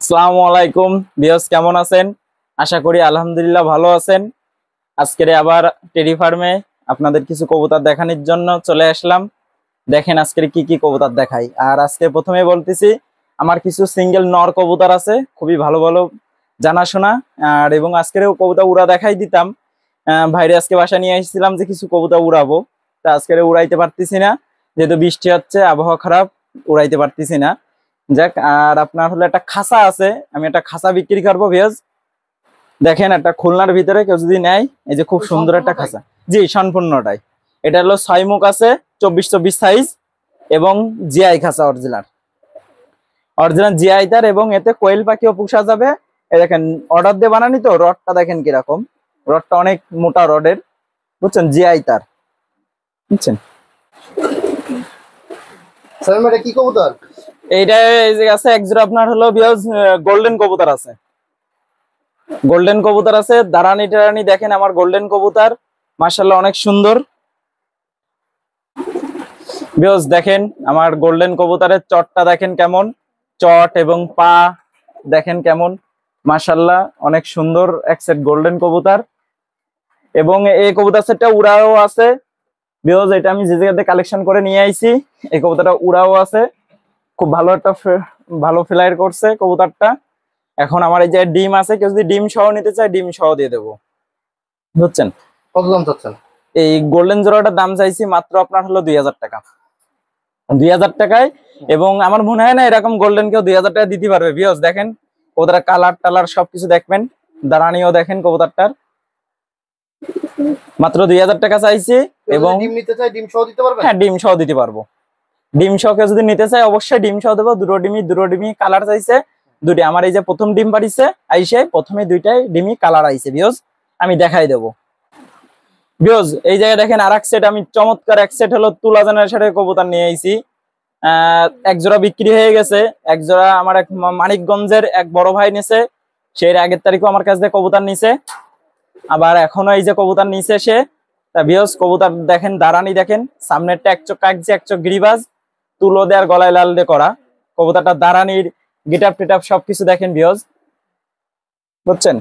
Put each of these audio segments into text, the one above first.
আসসালামু আলাইকুম ভিউয়ার্স, কেমন আছেন? আশা করি আলহামদুলিল্লাহ ভালো আছেন। আজকে আবার টেরি ফার্মে আপনাদের কিছু কবুতর দেখানোর জন্য চলে আসলাম। দেখেন আজকে কি কি কবুতর দেখাই। আর আজকে প্রথমে বলতেছি, আমার কিছু সিঙ্গেল নর কবুতর আছে, খুবই ভালো ভালো জানাশোনা। আর এবং আজকের কবুতর উড়া দেখাই দিতাম। ভাইরে আজকে বাসা নিয়ে এসেছিলাম যে কিছু কবুতর উড়াবো, তা আজকে উড়াইতে পারতেছি না, যেহেতু বৃষ্টি হচ্ছে, আবহাওয়া খারাপ, উড়াইতে পারতেছি না। যাক, আর আপনার হলো একটা খাসা আছে, আমি একটা খাসা বিক্রি করবো ভিউয়ার্স। দেখেন একটা খুলনার ভিতরে কেউ যদি নেয়, এই যে খুব সুন্দর একটা খাসা। জি, সম্পূর্ণটাই। এটা হলো 6 মুখ আছে, 24-24 সাইজ, এবং জিআই খাসা, অরিজিনাল অরিজিনাল জিআই তার, এবং এতে কোয়েল পাখিও পোষা যাবে। এই দেখেন অর্ডার দিয়ে বানানি, তো রডটা দেখেন কিরকম, রডটা অনেক মোটা রডের, বুঝছেন, জিআই তার, বুঝছেন। কি কবুতর এইটা এই যে আছে এক জোড়া আপনার হলো ভিউয়ার্স, গোল্ডেন কবুতর আছে, গোল্ডেন কবুতর আছে। দাঁড়ানি টারানি দেখেন আমার গোল্ডেন কবুতর, মাশাআল্লাহ অনেক সুন্দর। ভিউয়ার্স দেখেন আমার গোল্ডেন কবুতরের চটটা দেখেন কেমন, চট এবং পা দেখেন কেমন, মাশাআল্লাহ অনেক সুন্দর এক সেট গোল্ডেন কবুতর। এবং এই কবুতর সেটটা উড়াও আছে ভিউয়ার্স, এটা আমি যে জায়গাতে কালেকশন করে নিয়ে আইছি। এই কবুতরটা উড়াও আছে, খুব ভালো একটা ভালো ফ্লাইট করছে কবুতরটা। এখন আমার এই যে ডিম আছে, কেউ যদি ডিম সহ নিতে চায় ডিম সহ দিয়ে দেবো, বুঝছেন। কত দাম চাচ্ছেন? এই গোল্ডেন জোড়াটার দাম চাইছি মাত্র আপনার হলো 2000 টাকা, 2000 টাকায়। এবং আমার মনে হয় না এরকম গোল্ডেন কেউ 2000 টাকা দিতে পারবে। ভিউয়ার্স দেখেন কবুতর কালার টালার সবকিছু দেখবেন, দাঁড়ানিও দেখেন কবুতরটার, মাত্র 2000 টাকা চাইছি। এবং ডিম নিতে চাই ডিম সহ দিতে পারবেন? হ্যাঁ, ডিম সহ দিতে পারবো। ডিম সহ কেউ যদি নিতে চায় অবশ্যই ডিম সহ দেবো। দুটো ডিমই কালার চাইছে, দুটি। আমার এই যে প্রথম ডিম পারিছে আইসে, প্রথমে দুইটাই ডিমই কালার আইছে ভিউয়ার্স, আমি দেখাই দেবো। ভিউয়ার্স এই জায়গায় দেখেন আর এক সেট, আমি চমৎকার এক সেট হলো তুলা জেনারেশনের কবুতর নিয়ে আইছি। এক জোড়া বিক্রি হয়ে গেছে, এক জোড়া আমার এক মানিকগঞ্জের এক বড় ভাই নিছে, সেই আগের তারিখও আমার কাছ থেকে কবুতর নিছে, আবার এখনো এই যে কবুতর নিছে সে। তা ভিউয়ার্স কবুতর দেখেন, দাঁড়ানি দেখেন, সামনেরটা এক চোখ কাগজি এক চোখ গিরিবাজ, তুলো দেওয়ার গলায় লাল দিয়ে করা কবুতরটা, দাঁড়ানির গেটআপ টেটআপ সবকিছু দেখেন ভিউয়ার্স, বুঝছেন।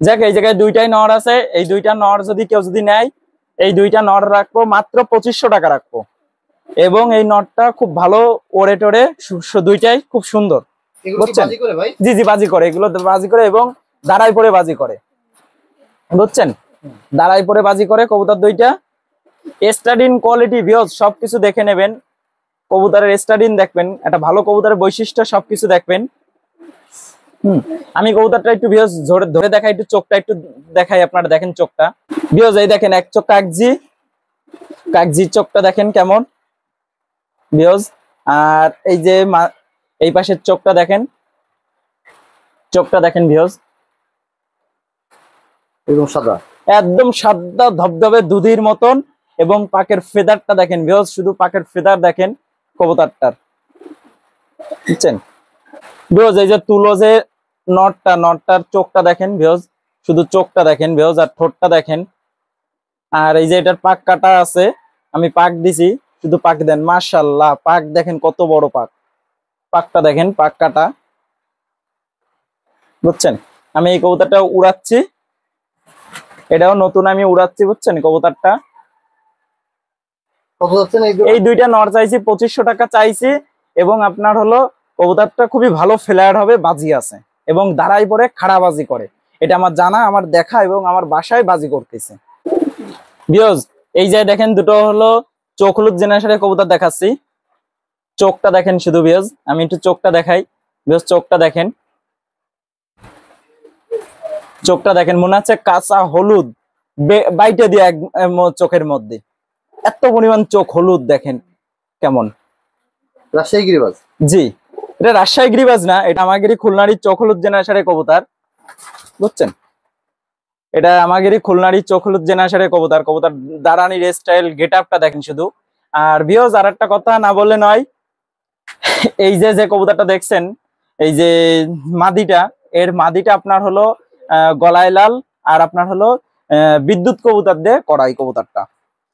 যাক, এই জায়গায় দুইটাই নর আছে, এই দুইটা নর যদি কেউ যদি নেয়, এই দুইটা নর রাখবো মাত্র 2500 টাকা রাখবো। এবং এই নটটা খুব ভালো ওড়ে টোরে, দুইটাই খুব সুন্দর, বুঝছেন। জি জি, বাজি করে, এগুলো বাজি করে এবং দাঁড়াই পরে বাজি করে, বুঝছেন, দাঁড়াই পরে বাজি করে কবুতর দুইটা। স্টাডিন কোয়ালিটি ভিউয়ার্স সবকিছু দেখে নেবেন, কবুতরের স্টাডিন দেখবেন, একটা ভালো কবুতরের বৈশিষ্ট্য সবকিছু দেখবেন। আমি কবুতরটা একটু ভিউয়ার্স ধরে ধরে দেখাই, একটু চোখটা একটু দেখাই, আপনারা দেখেন চোখটা ভিউয়ার্স, এই দেখেন এক চোখ কাগজি, কাগজির চোখটা দেখেন কেমন ভিউয়ার্স। আর এই যে এই পাশের চোখটা দেখেন, চোখটা দেখেন ভিউয়ার্স, একদম সাদা, একদম সাদা ধবধবে দুধের মতন। এবং পাকের ফেদারটা দেখেন ভিউয়ার্স, শুধু পাকের ফেদার দেখেন কবুতরটার, বুঝছেন ভিউয়ার্স। এই যে তুলো যে নটটার চোখটা দেখেন ভিউয়ার্স, শুধু চোখটা দেখেন ভিউয়ার্স, আর ঠোঁটটা দেখেন। আর এই যে এটার পাক কাটা আছে, আমি পাক দিছি, শুধু পাক দেন, মাশাআল্লাহ পাক দেখেন কত বড় পাক, পাকটা দেখেন, পাক কাটা, বুঝছেন। আমি এই কবুতরটা উড়াচ্ছি, এটাও নতুন আমি উড়াচ্ছি, বুঝছেন কবুতরটা। কত যাচ্ছেন? এই দুইটা নর চাইছি 2500 টাকা চাইছি। এবং আপনার হলো কবুতরটা খুবই ভালো ফ্লেয়ার হবে, বাজি আছে, এবং দাঁড়াই পরে খাড়া বাজি করে, এটা আমার জানা, আমার দেখা, এবং আমার বাসায় বাজি করতেছে ভিউয়ার্স। এই যে দেখেন দুটো হলো চোখ হলুদ জেনারেশনের কবুতর দেখাচ্ছি, চোখটা দেখেন শুধু ভিউয়ার্স, আমি একটু চোখটা দেখাই ভিউয়ার্স, চোখটা দেখেন, চোখটা দেখেন, মনে হচ্ছে কাঁচা হলুদ বাইটে দিয়ে চোখের মধ্যে, এত পরিমাণ চোখ হলুদ দেখেন কেমন। রাজশাহী গিরিবাজ? জি, এটা রাজশাহী গিরিবাজ না, এটা আমাদেরই খুলনারই চোখ হলুদ জেনারেশনের কবুতর, বুঝছেন। এটা আমাদেরই খুলনারই চোখ হলুদ জেনারেশনের কবুতর, কবুতর দাঁড়ানির স্টাইল গেট আপটা দেখেন শুধু। আর ভিউয়ার্স আর একটা কথা না বললে নয়, এই যে যে কবুতরটা দেখছেন, এই যে মাদিটা, এর মাদিটা আপনার হলো গলায় লাল, আর আপনার হলো বিদ্যুৎ কবুতর দিয়ে করা এই কবুতরটা।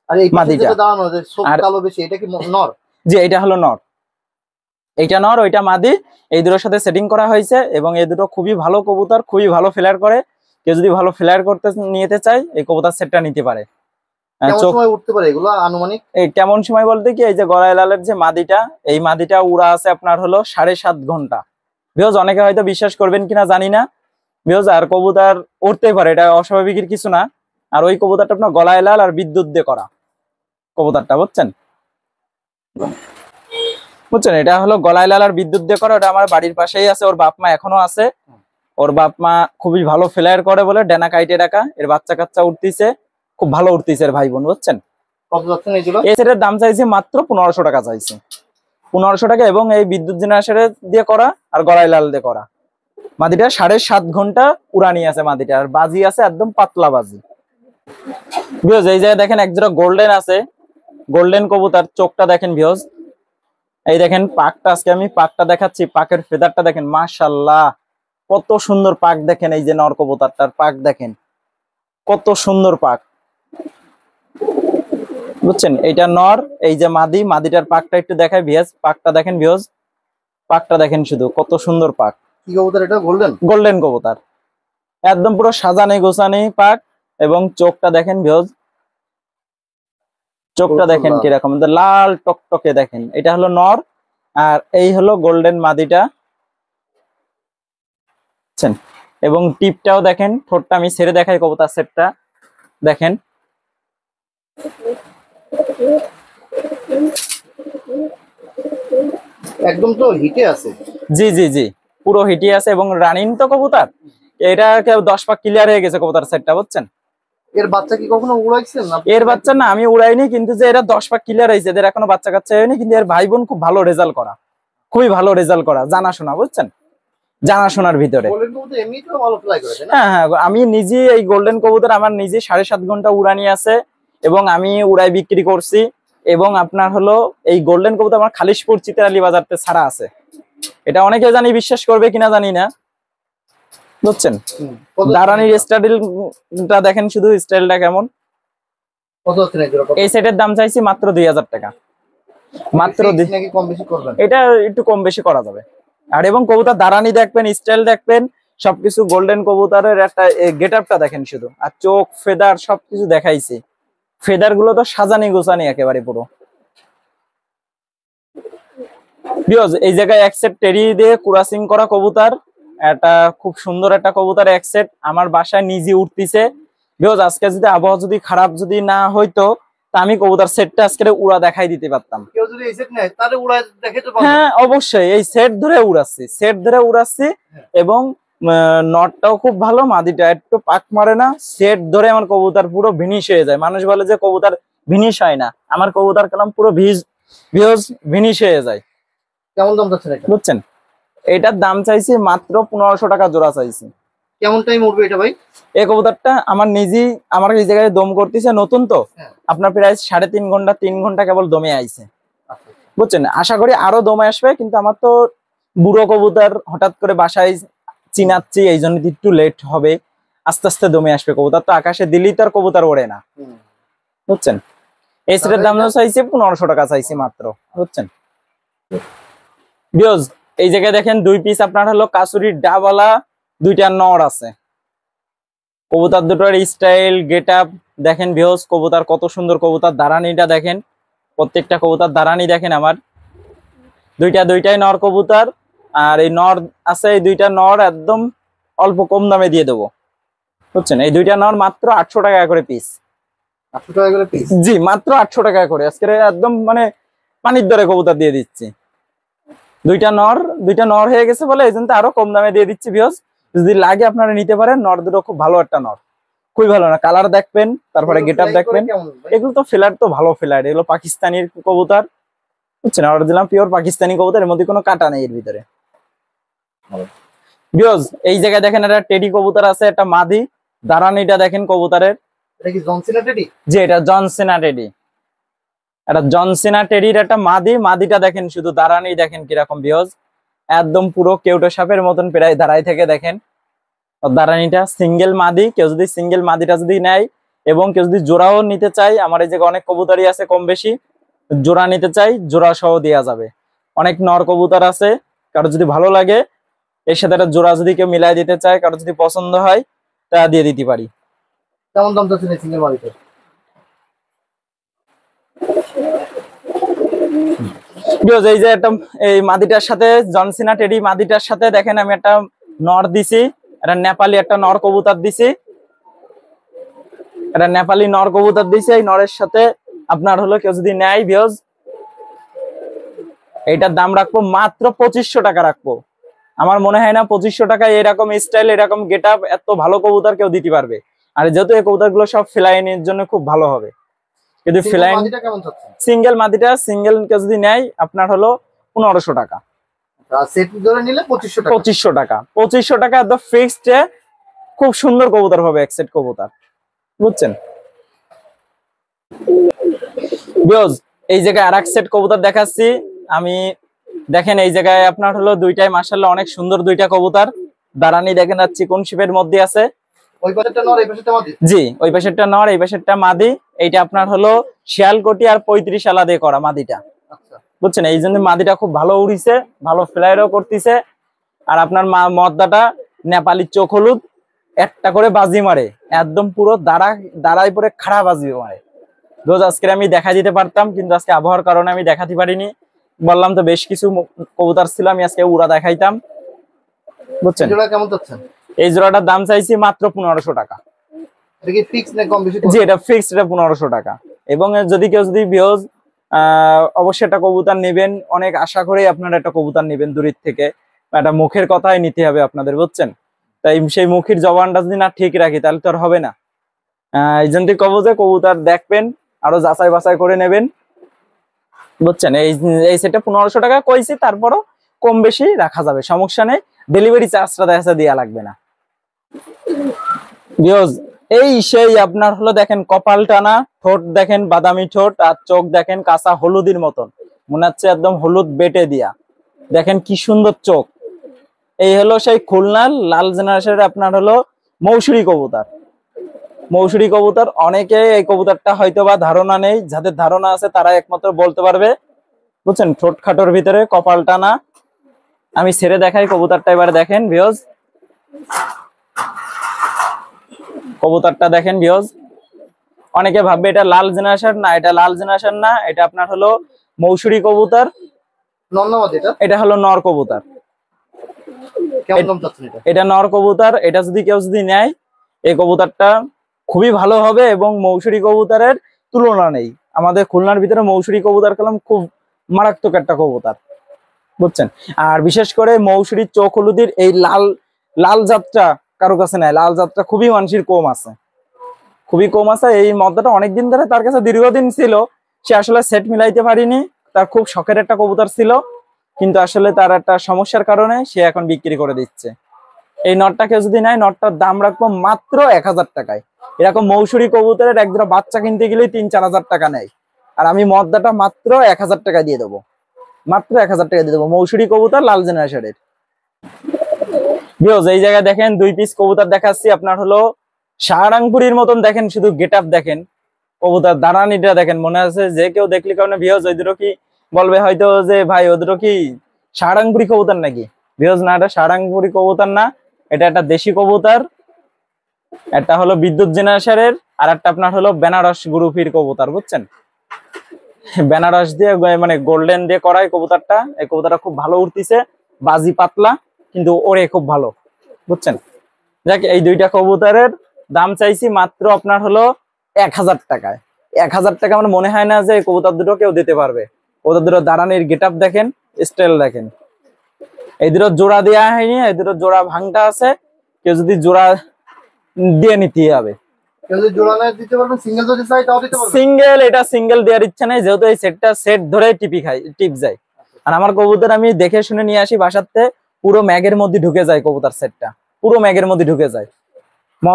আর এই মাদিটা দাঁড়ানো যে চোখ কালো বেশি, এটা কি নর? জি, এটা হলো নর, এইটা নর ওইটা মাদি, এই দুটোর সাথে সেটিং করা হয়েছে এবং এই দুটো খুবই ভালো কবুতর, খুবই ভালো ফ্লায়ার করে। কেউ যদি ভালো ফ্লায়ার করতে নিতে চায় এই কবুতর সেটটা নিতে পারে। কেমন সময় উঠতে পারে এগুলো আনুমানিক? এই কেমন সময় বলতে কি, এই যে গলায় লালের যে মাদিটা, এই মাদিটা উড়া আছে আপনার হলো 7.5 ঘন্টা। বিকজ অনেকে হয়তো বিশ্বাস করবেন কিনা জানি না, বিকজ আর কবুতর উঠতে পারে, এটা অস্বাভাবিকের কিছু না। আর ওই কবুতরটা আপনার গলায় লাল আর বিদ্যুৎ দিয়ে করা কবুতরটা, বুঝছেন বুঝছেন এটা হলো গলায় লাল আর বিদ্যুৎ দিয়ে করা। ওটা আমার বাড়ির পাশেই আছে, ওর বাপ মা এখনো আছে। ওর বাপ মা খুবই ভালো ফ্লায়ার করে বলে ডেনা কাইটে রাখা, এর বাচ্চা কাচ্চা উঠতেছে, খুব ভালো উঠতেছে এর ভাই বোন, বুঝছেন। কত যাচ্ছেন এইগুলো? এই সেটের দাম চাইছি মাত্র 1500 টাকা চাইছি, 1500 টাকা। এবং এই বিদ্যুৎ জেনারেটর দিয়ে করা আর গলায় লাল দিয়ে করা। মাদিটা 7.5 ঘন্টা উড়ানি আছে মাদিটা, আর বাজি আছে একদম পাতলা বাজি। ভিউজ এই জায়গায় দেখেন এক জোড়া গোল্ডেন আছে, গোল্ডেন কবুতর, চোখটা দেখেন ভিউজ। এই দেখেন পাকটা, আজকে আমি পাকটা দেখাচ্ছি, পাকের ফেদারটা দেখেন, মাশাআল্লাহ কত সুন্দর পাক দেখেন। এই যে নর কবুতরটার পাক দেখেন, কত সুন্দর পাক, বুঝছেন। এইটা নর, এই যে মাদি, মাদিটার পাকটা একটু দেখায় ভিউজ, পাকটা দেখেন ভিউজ, পাকটা দেখেন শুধু, কত সুন্দর পাক। কি কবুতর এটা? গোল্ডেন? গোল্ডেন কবুতর, একদম পুরো সাজানি গোছানি পাক। এবং চোখটা দেখেন ভিউজ, চোখটা দেখেন কিরকম লাল টকটকে দেখেন। এটা হলো নর আর এই হলো গোল্ডেন মাদিটা, বুঝছেন। এবং টিপটাও দেখেন, ঠোঁটটা আমি ছেড়ে দেখাই কবুতর সেটটা দেখেন, একদম তো হিটে আছে। জি জি জি, পুরো হিটি আছে এবং রানিং তো কবুতর। এটা 10 পাক ক্লিয়ার হয়ে গেছে কবুতর সেটটা, বুঝছেন। এর বাচ্চা কি কখনো উড়াইছেন না? এর বাচ্চা না আমি উড়াইনি, কিন্তু যে এরা 10 পাক ক্লিয়ার হয়েছে, এদের এখনো বাচ্চা কাচ্চা হয়নি, কিন্তু এর ভাই বোন খুব ভালো রেজাল্ট করা, খুবই ভালো রেজাল্ট করা, জানাশোনা, বুঝছেন, জানাশোনার ভিতরে। গোল্ডেন কবুতর এমনিতেও ভালো ফ্লাই করে, তাই না? হ্যাঁ হ্যাঁ, আমি নিজে এই গোল্ডেন কবুতর আমার নিজে 7.5 ঘন্টা উড়ানি আছে এবং আমি উড়াই বিক্রি করছি। এবং আপনার হলো এই গোল্ডেন কবুতর আমার খালিশপুর চিত্রালী বাজারতে ছাড়া আছে। এটা অনেকে জানি বিশ্বাস করবে কিনা জানি না, বুঝছেন। দারানির স্টাইলটা দেখেন শুধু, স্টাইলটা কেমন। কত যাচ্ছেন এই জোড়া? এই সেটের দাম চাইছি মাত্র 2000 টাকা, মাত্র। নাকি কম বেশি করবেন? এটা একটু কম বেশি করা যাবে। আর এবং কবুতর দারানি দেখবেন, স্টাইল দেখবেন, সবকিছু গোল্ডেন কবুতরের একটা গেটআপটা দেখেন শুধু, আর চোখ ফেদার সবকিছু দেখাইছি। ফেদার গুলো তো সাজানি গোছানি একেবারে পুরো। বিকজ এই জায়গায় এক সেট টেরি দিয়ে ক্রসিং করা কবুতর, এটা খুব সুন্দর একটা কবুতর, এক সেট আমার বাসায় নিজে উঠতিছে। বিকজ আজকে যদি আবহাওয়া যদি খারাপ যদি না হইতো, তা আমি কবুতর সেটটা আজকে উড়া দেখাই দিতে পারতাম। কেউ যদি এই সেট নেয় তাহলে উড়াই দেখাইতে পারবেন? হ্যাঁ অবশ্যই, এই সেট ধরে উড়াচ্ছি, সেট ধরে উড়াচ্ছি। এবং নটটাও খুব ভালো, মাদিটা একটু পাক মারে না, সেট ধরে আমার কবুতর পুরো ভিনিশ হয়ে যায়। মানুষ বলে যে কবুতর ভিনিশ হয় না, আমার কবুতর কালাম পুরো ভিউজ ভিনিশ হয়ে যায়। কেমন দাম যাচ্ছে এটা? বুঝছেন, এটার দাম চাইছি মাত্র 1500 টাকা জোড়া চাইছি। কেমন টাইম উঠবে এটা ভাই? এই কবুতরটা আমার নিজেই, আমার এই জায়গায় দম করতেছে, নতুন তো আপনার প্রায় 3.5 ঘন্টা 3 ঘন্টা কেবল দমে আইছে, বুঝছেন। আশা করি আরো দমে আসবে, কিন্তু আমার তো বুড়ো কবুতর হঠাৎ করে বাসায় চিনাচ্ছি, এই জন্য একটু লেট হবে, আস্তে আস্তে দমে আসবে। কবুতর তো আকাশে দিলেই তো আর কবুতর ওড়ে না, বুঝছেন। এই সেটের দাম চাইছি 1500 টাকা চাইছি মাত্র, বুঝছেন। বিকজ এই জায়গায় দেখেন 2 পিস আপনার হলো কাসুরির ডাবলা, 2টা নর আছে। কবুতর দুটোর স্টাইল গেটআপ দেখেন ভিউজ, কবুতর কত সুন্দর কবুতর। দারানিটা দেখেন, প্রত্যেকটা কবুতর দারানি দেখেন আমার। দুইটাই নর কবুতর, আর এই নর আছে, এই 2টা নর একদম অল্প কম দামে দিয়ে দেবো, বুঝছেন। এই 2টা নর মাত্র 800 টাকা করে পিস। 800 টাকা করে পিস? জি মাত্র 800 টাকা করে, আজকে একদম মানে পানির দরে কবুতর দিয়ে দিচ্ছি। 2টা নর হয়ে গেছে বলে এই জন্য আরো কম দামে দিয়ে দিচ্ছি ভিউজ। যদি লাগে আপনারা নিতে পারেন, নর দুটো খুব ভালো একটা নর, খুবই ভালো না, কালার দেখবেন, তারপরে গেটআপ দেখবেন। এগুলো তো ফ্লাইট তো ভালো ফ্লাইট, এগুলো পাকিস্তানির কবুতর, বুঝছেন। অর্ডার দিলাম পিওর পাকিস্তানি কবুতর, এর মধ্যে কোনো কাটা নেই এর ভিতরে। ভিউজ এই জায়গায় দেখেন একটা টেডি কবুতর আছে, একটা মাদি। দারানিটা দেখেন কবুতরের, এটা কি জনসিনা টেডি? জি এটা জনসিনা টেডি, এটা জনসিনা টেডির একটা মাদি। মাদিটা দেখেন শুধু, দারানি দেখেন কিরকম ভিউজ, একদম পুরো কেউটো সাপের মতন প্রায় দাঁড়াই থেকে দেখেন। দারানিটা সিঙ্গেল মাদি, কেউ যদি সিঙ্গেল মাদিটা যদি নেয় এবং কেউ যদি জোড়াও নিতে চাই, আমার এই জায়গায় অনেক কবুতরই আছে কম বেশি, জোড়া নিতে চাই জোড়া সহ দেওয়া যাবে। অনেক নর কবুতর আছে, কারো যদি ভালো লাগে এর সাথে একটা জোড়া যদি কেউ মিলাই দিতে চায়, কারো যদি পছন্দ হয় তা দিয়ে দিতে পারি। কেমন দাম চাচ্ছেন এই সিঙ্গেল মাদিটার? ভিউয়ার্স, এই যে একটা এই মাদিটার সাথে জনসিনা টেডি মাদিটার সাথে দেখেন আমি একটা নর দিছি, একটা নেপালি একটা নর কবুতর দিছি, একটা নেপালি নর কবুতর দিছি। এই নরের সাথে আপনার হলো কেউ যদি নেয় ভিউয়ার্স, এইটার দাম রাখবো মাত্র 2500 টাকা রাখবো। আমার মনে হয় না 2500 টাকায় এরকম স্টাইল এরকম গেট আপ এত ভালো কবুতর কেউ দিতে পারবে। আর যেহেতু এই কবুতর গুলো সব ফ্লাইনের জন্য খুব ভালো হবে, কিন্তু সিঙ্গেল ফ্লাইন মাদিটা কেমন চাচ্ছেন? সিঙ্গেল মাদিটা সিঙ্গেল কেউ যদি নেয় আপনার হলো 1500 টাকা। আর সেট ধরে নিলে 2500 টাকা। 2500 টাকা, 2500 টাকা একদম ফিক্সড। খুব সুন্দর কবুতর হবে, এক সেট কবুতর, বুঝছেন ভিউয়ার্স। এই জায়গায় আরেক সেট কবুতর দেখাচ্ছি আমি। দেখেন এই জায়গায় আপনার হলো দুইটাই মাশাআল্লাহ অনেক সুন্দর দুইটা কবুতর। দাঁড়ানি দেখেন আর চিকন শিপের মধ্যে আছে। ওই পাশেরটা নর এই পাশেরটা মাদি? জি, ওই পাশেরটা নর এই পাশেরটা মাদি। এইটা আপনার হলো শিয়ালকোটি আর 35 আলা দিয়ে করা মাদিটা, আচ্ছা। বুঝছেন। এই জন্য মাদিটা খুব ভালো উড়িছে, ভালো ফ্লাইরও করতেছে। আর আপনার মদ্দাটা নেপালি চোখ হলুদ, একটা করে বাজি মারে, একদম পুরো দাঁড়ায় পরে খাড়া বাজি মারে। রোজ আজকে আমি দেখা দিতে পারতাম, কিন্তু আজকে আবহাওয়ার কারণে আমি দেখাতে পারিনি। বললাম তো বেশ কিছু কবুতর ছিল, আমি আজকে উড়া দেখাইতাম, বুঝছেন। জোড়া কেমন চাচ্ছেন? এই জোড়াটার দাম চাইছি মাত্র 1500 টাকা। এটা কি ফিক্স না কম বেশি? জি, এটা ফিক্সড, এটা 1500 টাকা। এবং যদি কেউ যদি ভিউয়ার্স অবশ্যই একটা কবুতর নেবেন, অনেক আশা করে আপনারা একটা কবুতর নেবেন দূরের থেকে, একটা মুখের কথাই নিতে হবে আপনাদের, বুঝছেন। তাই সেই মুখের জবানটা যদি না ঠিক রাখি তাহলে তো আর হবে না। এই জন্য কবুতর দেখবেন, আরো যাচাই বাছাই করে নেবেন, বুঝছেন। এই সেটটা 1500 টাকা কইছি, তারপরও কম বেশি রাখা যাবে, সমস্যা নেই। ডেলিভারি চার্জটা দেখা দেওয়া লাগবে না ভিউয়ার্স। এই সেই আপনার হলো দেখেন কপাল টানা, ঠোঁট দেখেন বাদামি ঠোঁট, আর চোখ দেখেন কাঁচা হলুদের মতন, মনে হচ্ছে একদম হলুদ বেটে দিয়া। দেখেন কি সুন্দর চোখ। এই হলো সেই খুলনার লাল জেনারেশনের আপনার হলো মৌসুরি কবুতর। মৌসুরি কবুতর, অনেকে এই কবুতরটা হয়তো বা ধারণা নেই, যাদের ধারণা আছে তারা একমাত্র বলতে পারবে, বুঝছেন। ঠোঁট খাটোর ভিতরে কপাল টানা। আমি ছেড়ে দেখাই কবুতরটা, এবারে দেখেন ভিউয়ার্স, কবুতরটা দেখেন ভিউয়ার্স। অনেকে ভাববে এটা লাল জেনারেশন, না এটা লাল জেনারেশন না, এটা আপনার হলো মৌসুরি কবুতর। নর না মাদি এটা? এটা হলো নর কবুতর। কেমন দাম চাচ্ছেন এটা? এটা নর কবুতর। এটা যদি কেউ যদি নেয়, এই কবুতরটা খুবই ভালো হবে এবং মৌসুরি কবুতরের তুলনা নেই। আমাদের খুলনার ভিতরে মৌসুরি কবুতর কলম খুব মারাত্মক একটা কবুতর, বুঝছেন। আর বিশেষ করে মৌসুরি চোখ হলুদের এই লাল লাল জাতটা কারো কাছে নাই, লাল জাতটা খুবই মানুষের কম আছে, খুবই কম আছে। এই মদ্দাটা অনেকদিন ধরে তার কাছে দীর্ঘদিন ছিল, সে আসলে সেট মিলাইতে পারিনি। তার খুব শখের একটা কবুতর ছিল, কিন্তু আসলে তার একটা সমস্যার কারণে সে এখন বিক্রি করে দিচ্ছে। এই নটটাকে যদি নেয়, নটটার দাম রাখবো মাত্র 1000 টাকায়। এরকম মৌসুরি কবুতরের একজোড়া বাচ্চা কিনতে গেলে 3-4 হাজার টাকা নেয়, আর আমি মদ্দাটা মাত্র 1000 টাকা দিয়ে দেবো, মাত্র 1000 টাকা দিয়ে দেবো। মৌসুরি কবুতর লাল জেনারেশনের ভিউয়ার্স। এই জায়গায় দেখেন 2 পিস কবুতর দেখাচ্ছি আপনার হলো শাহরাংপুরীর মতন। দেখেন শুধু গেট আপ দেখেন, কবুতর দাঁড়ানিটা দেখেন, মনে আছে যে কেউ দেখলে কারণে ভিউয়ার্স ওইদেরও কি বলবে হয়তো যে ভাই ওদেরও কি শাহরাংপুরি কবুতর নাকি। ভিউয়ার্স না, এটা শাহরাংপুরি কবুতর না, এটা একটা দেশি কবুতর। একটা হলো বিদ্যুৎ জেনারেশনের, আর একটা আপনার হলো বেনারস গ্রুপের কবুতর, বুঝছেন। বেনারস দিয়ে মানে গোল্ডেন দিয়ে করা এই কবুতরটা। এই কবুতরটা খুব ভালো উঠতেছে, বাজি পাতলা, কিন্তু ওরে খুব ভালো, বুঝছেন। দেখ এই দুইটা কবুতরের দাম চাইছি মাত্র আপনার হলো 1000 টাকায়। 1000 টাকা আমার মনে হয় না যে এই কবুতর দুটো কেউ দিতে পারবে। কবুতর দুটো দাঁড়ানির গেট আপ দেখেন, স্টাইল দেখেন। এই দুটো জোড়া দেওয়া হয়নি, এই দুটো জোড়া ভাঙটা আছে, কেউ যদি জোড়া দিয়ে নিতে হবে। কেউ যদি জোড়া না দিতে পারবেন, সিঙ্গেল যদি চাই তাও দিতে পারবেন। সিঙ্গেল, এটা সিঙ্গেল দেওয়ার ইচ্ছা নেই, যেহেতু এই সেটটা সেট ধরে টিপ যায়। আর আমার কবুতর আমি দেখে শুনে নিয়ে আসি বাসাতে, পুরো ম্যাগের মধ্যে ঢুকে যায় কবুতর সেটটা, পুরো ম্যাগের মধ্যে ঢুকে যায়।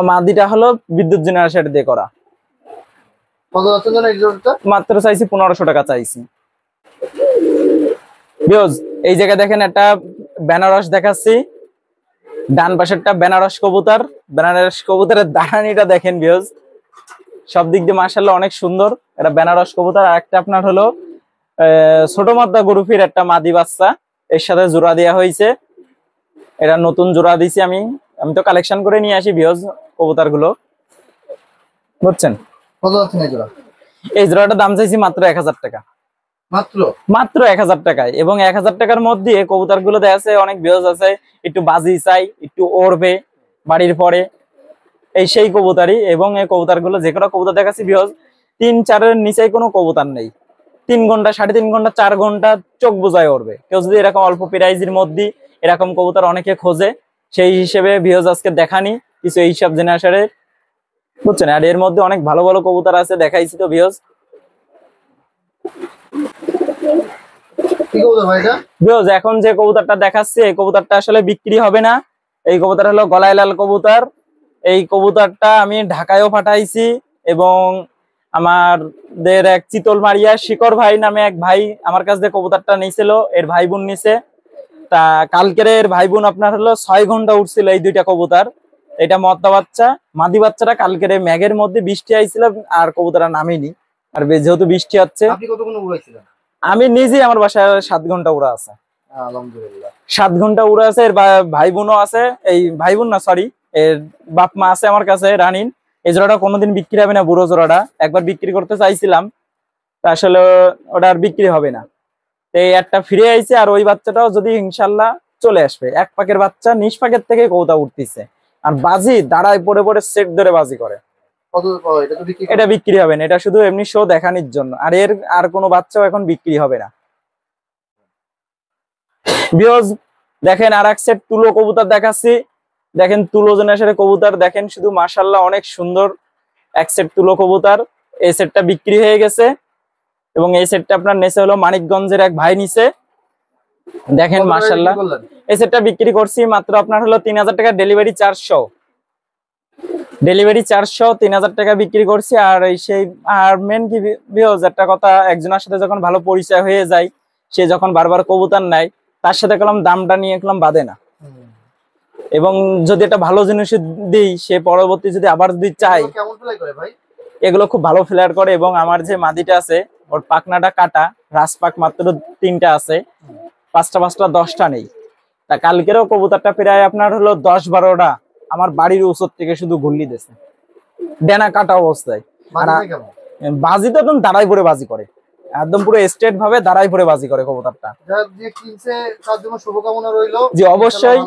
মাদিটা হলো বিদ্যুৎ জেনারেশন দিয়ে করা। কত যাচ্ছেন জানেন এই জোড়াটা? মাত্র চাইছি 1500 টাকা চাইছি ভিউয়ার্স। এই জায়গায় দেখেন একটা বেনারস দেখাচ্ছি, ডান পাশেরটা বেনারস কবুতর। বেনারস কবুতরের দাঁড়ানিটা দেখেন ভিউয়ার্স, সব দিক দিয়ে মাশাআল্লাহ অনেক সুন্দর। এটা বেনারস কবুতর। আর একটা আপনার হলো ছোট মাদ্দা গ্রুপের একটা মাদি বাচ্চা এর সাথে জোড়া দেওয়া হয়েছে। এটা নতুন জোড়া দিছি আমি তো কালেকশন করে নিয়ে আসি ভিউজ কবুতর গুলো, বুঝছেন। কত যাচ্ছেন এই জোড়া? এই জোড়াটার দাম চাইছি মাত্র 1000 টাকা, মাত্র 1000 টাকায়। এবং 1000 টাকার মধ্যে কবুতর গুলো দেখা আছে অনেক ভিউজ আছে একটু বাজি চাই, একটু ওড়বে বাড়ির পরে, এই সেই কবুতরই। এবং এই কবুতর গুলো যে কোনো কবুতর দেখাচ্ছি ভিউজ 3-4 নিচে কোনো কবুতর নেই। 3 ঘন্টা 3.5 ঘন্টা 4 ঘন্টা চোখ বোঝায় উড়বে। কেউ যদি এরকম অল্প প্রাইজের মধ্যে এরকম কবুতর অনেকে খোঁজে, সেই হিসেবে ভিউজ আজকে দেখানি কিছু এইসব জেনারেশনে, বুঝছেন। আর এর মধ্যে অনেক ভালো ভালো কবুতর আছে, দেখাইছি তো ভিউজ। ভিউজ এখন যে কবুতরটা দেখাচ্ছি এই কবুতরটা আসলে বিক্রি হবে না। এই কবুতর হলো গলায় লাল কবুতর। এই কবুতরটা আমি ঢাকায়ও পাঠাইছি এবং আমাদের এক চিতল মারিয়া শিকর ভাই নামে এক ভাই আমার কাছ থেকে কবুতরটা নিয়েছিল, এর ভাই বোন নিছে। তা কালকের এর ভাই বোন আপনার হলো 6 ঘন্টা উঠছিল এই দুইটা কবুতর। এটা মদ্দা বাচ্চা, মাদি বাচ্চাটা কালকের মেঘের মধ্যে বৃষ্টি আইছিল আর কবুতরটা নামেনি। আর যেহেতু বৃষ্টি হচ্ছে, আমি নিজে আমার বাসায় 7 ঘন্টা উড়া আছে। আলহামদুলিল্লাহ 7 ঘন্টা উড়া আছে। এর ভাই বোনও আছে, এই ভাই বোন না সরি এর বাপ মা আছে আমার কাছে রানিন। এই জোড়াটা কোনোদিন বিক্রি হবে না, বুড়ো জোড়াটা একবার বিক্রি করতে চাইছিলাম, তা আসলে ওটা আর বিক্রি হবে না। এই একটা ফিরে আইছে আর ওই বাচ্চাটাও যদি ইনশাল্লাহ চলে আসবে। এক পাকের বাচ্চা, নিজ পাকের থেকে কৌতা উঠতেছে আর বাজি দাঁড়ায় পড়ে পড়ে সেট ধরে বাজি করে। এটা বিক্রি হবে না, এটা শুধু এমনি শো দেখানোর জন্য। আর এর আর কোনো বাচ্চাও এখন বিক্রি হবে না। ভিউয়ার্স দেখেন আর এক সেট তুলো কবুতর দেখাচ্ছি। দেখেন তুলো জেনারেশনের কবুতর দেখেন শুধু মাশাআল্লাহ অনেক সুন্দর এক সেট তুলো কবুতর। এই সেটটা বিক্রি হয়ে গেছে এবং এই সেটটা আপনার নেছে হলো মানিকগঞ্জের এক ভাই নিছে। দেখেন মাশাআল্লাহ এই সেটটা বিক্রি করছি মাত্র আপনার হলো 3000 টাকা, ডেলিভারি চার্জ সহ। ডেলিভারি চার্জ সহ 3000 টাকা বিক্রি করছি। আর সেই আর মেন কি ভিউয়ার্স একটা কথা, একজনের সাথে যখন ভালো পরিচয় হয়ে যায়, সে যখন বারবার কবুতর নেয়, তার সাথে কলম দামটা নিয়ে কলম বাদে না। এবং যদি একটা ভালো জিনিস দিই, সে পরবর্তী যদি আবার যদি চাই, এগুলো খুব ভালো ফ্লেয়ার করে। এবং আমার যে মাদিটা আছে ওর পাখনাটা কাটা, রাজপাক মাত্র 3টা আছে, 5টা 10টা নেই। তা কালকেরও কবুতরটা প্রায় আপনার হলো 10-12টা আমার বাড়ির উচর থেকে শুধু ঘুরলি দিয়েছে, ডেনা কাটা অবস্থায়। বাজি তো একদম দাঁড়াই পড়ে বাজি করে, একদম পুরো স্ট্রেট ভাবে দাঁড়াই পড়ে বাজি করে কবুতরটা। জি অবশ্যই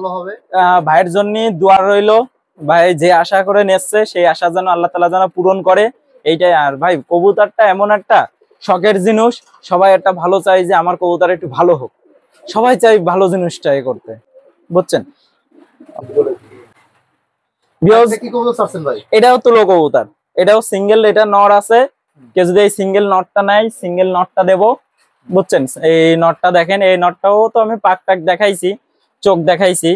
ভাইয়ের জন্য দোয়া রইলো। ভাই যে আশা করে নেচ্ছে সেই আশা যেন আল্লাহ তাআলা যেন পূরণ করে, এইটাই। আর ভাই কবুতরটা এমন একটা শখের জিনিস, সবাই একটা ভালো চাই যে আমার কবুতর একটু ভালো হোক, সবাই চাই ভালো জিনিসটা করতে, বুঝছেন। এটাও তুলো কবুতর, এটাও সিঙ্গেল, এটা নর আছে। কেউ যদি এই সিঙ্গেল নটটা নেয়, সিঙ্গেল নটটা দেবো, বুঝছেন। এই নটটা দেখেন, এই নটটাও তো আমি পাক টাক দেখাইছি, চোখ দেখাইছি।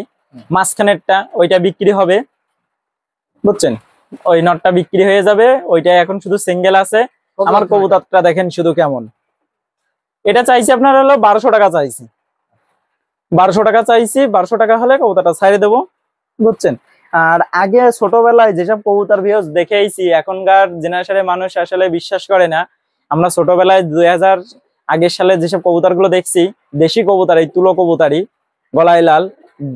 মাঝখানেরটা ওইটা বিক্রি হবে, বুঝছেন। ওই নটটা বিক্রি হয়ে যাবে, ওইটা এখন শুধু সিঙ্গেল আছে। আমার কবুতরটা দেখেন শুধু কেমন। এটা চাইছি আপনার হলো 1200 টাকা চাইছি, 1200 টাকা চাইছি। 1200 টাকা হলে কবুতরটা ছাড়ে দেবো, বুঝছেন। আর আগে ছোটবেলায় যেসব কবুতর ভিউয়ার্স দেখে আইছি, এখনকার জেনারেশনের মানুষ আসলে বিশ্বাস করে না। আমরা ছোটবেলায় 2000 আগের সালে যেসব কবুতর গুলো দেখছি, দেশি কবুতর, এই তুলো কবুতারি গলায় লাল,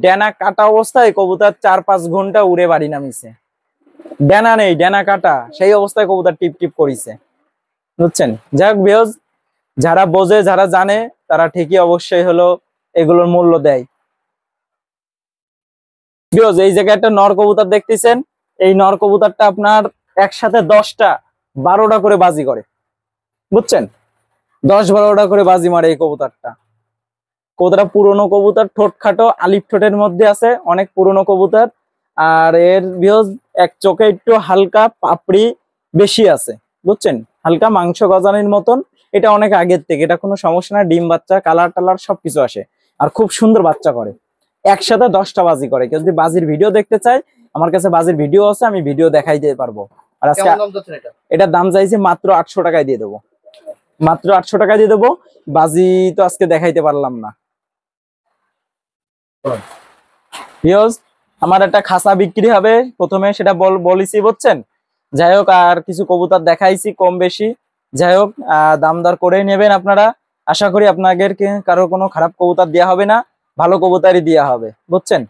ডেনা কাটা অবস্থায় কবুতর 4-5 ঘন্টা উড়ে বাড়ি নামিছে। ডেনা নেই, ডেনা কাটা, সেই অবস্থায় কবুতর টিপ টিপ করিছে, বুঝছেন। যাই হোক ভিউয়ার্স, যারা বোঝে যারা জানে তারা ঠিকই অবশ্যই হলো এগুলোর মূল্য দেয়। ভিউয়ার্স এই জায়গায় একটা নর কবুতর দেখতেছেন, এই নর কবুতরটা আপনার একসাথে 10টা-12টা করে বাজি করে, বুঝছেন। 10-12টা করে বাজি মারে এই কবুতরটা। কবুতরটা পুরনো কবুতর, ঠোঁট খাটো, আলিফ ঠোঁটের মধ্যে আছে, অনেক পুরনো কবুতর। আর এর ভিউয়ার্স এক চোখে একটু হালকা পাপড়ি বেশি আছে, বুঝছেন, হালকা মাংস গজানির মতন। এটা অনেক আগের থেকে, এটা কোনো সমস্যা না, ডিম বাচ্চা কালার টালার সবকিছু আসে আর খুব সুন্দর বাচ্চা করে। একসাথে 10টা বাজি করে। কেউ যদি বাজির ভিডিও দেখতে চায়, আমার কাছে বাজির ভিডিও আছে, আমি ভিডিও দেখাই দিতে পারবো। আর আজকে এটার দাম চাইছি মাত্র 800 টাকায় দিয়ে দেবো, মাত্র 800 টাকায় দিয়ে দেবো। বাজি তো আজকে দেখাইতে পারলাম না। ভিউয়ার্স আমার একটা খাসা বিক্রি হবে প্রথমে, সেটা বলেছি, বুঝছেন। যাই হোক আর কিছু কবুতর দেখাইছি কম বেশি, যাই হোক দাম দর করে নেবেন আপনারা। আশা করি আপনাদেরকে কারো কোনো খারাপ কবুতর দেওয়া হবে না, ভালো কবুতরই দেওয়া হবে, বুঝছেন?